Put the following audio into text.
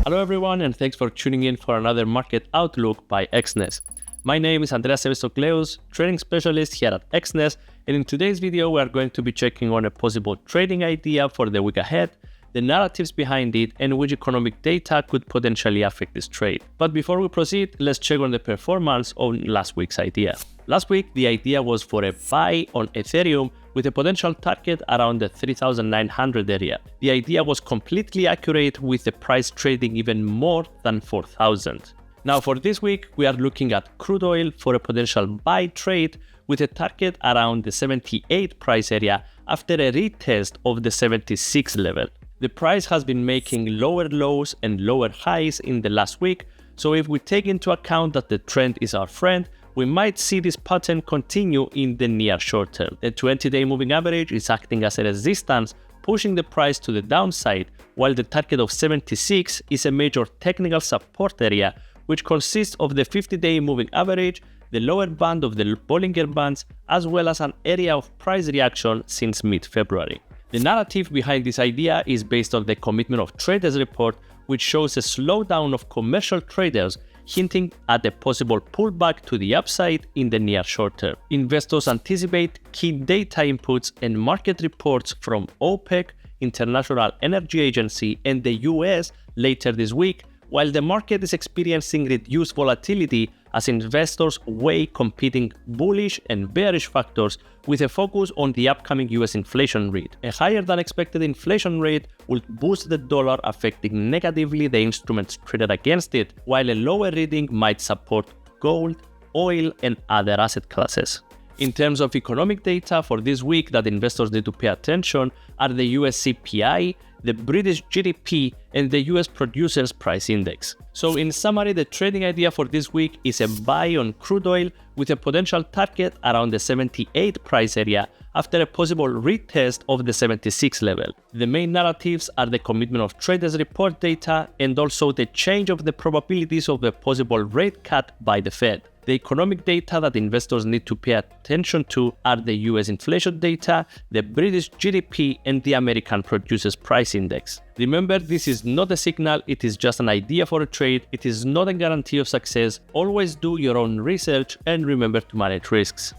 Hello everyone, and thanks for tuning in for another Market Outlook by Exness. My name is Andreas Sevestokleous, trading specialist here at Exness, and in today's video we are going to be checking on a possible trading idea for the week ahead, the narratives behind it, and which economic data could potentially affect this trade. But before we proceed, let's check on the performance on last week's idea. Last week, the idea was for a buy on Ethereum with a potential target around the 3,900 area. The idea was completely accurate, with the price trading even more than 4,000. Now for this week, we are looking at crude oil for a potential buy trade with a target around the 78 price area after a retest of the 76 level. The price has been making lower lows and lower highs in the last week, so if we take into account that the trend is our friend, we might see this pattern continue in the near short term. The 20-day moving average is acting as a resistance, pushing the price to the downside, while the target of 76 is a major technical support area, which consists of the 50-day moving average, the lower band of the Bollinger Bands, as well as an area of price reaction since mid-February. The narrative behind this idea is based on the Commitment of Traders report, which shows a slowdown of commercial traders, hinting at a possible pullback to the upside in the near short term. Investors anticipate key data inputs and market reports from OPEC, International Energy Agency, and the US later this week, while the market is experiencing reduced volatility as investors weigh competing bullish and bearish factors with a focus on the upcoming US inflation rate. A higher than expected inflation rate will boost the dollar, affecting negatively the instruments traded against it, while a lower reading might support gold, oil, and other asset classes. In terms of economic data for this week that investors need to pay attention are the US CPI, the British GDP, and the US Producers Price Index. So in summary, the trading idea for this week is a buy on crude oil with a potential target around the 78 price area after a possible retest of the 76 level. The main narratives are the Commitment of Traders report data and also the change of the probabilities of a possible rate cut by the Fed. The economic data that investors need to pay attention to are the US inflation data, the British GDP, and the American Producers Price Index. Remember, this is not a signal, it is just an idea for a trade, it is not a guarantee of success. Always do your own research and remember to manage risks.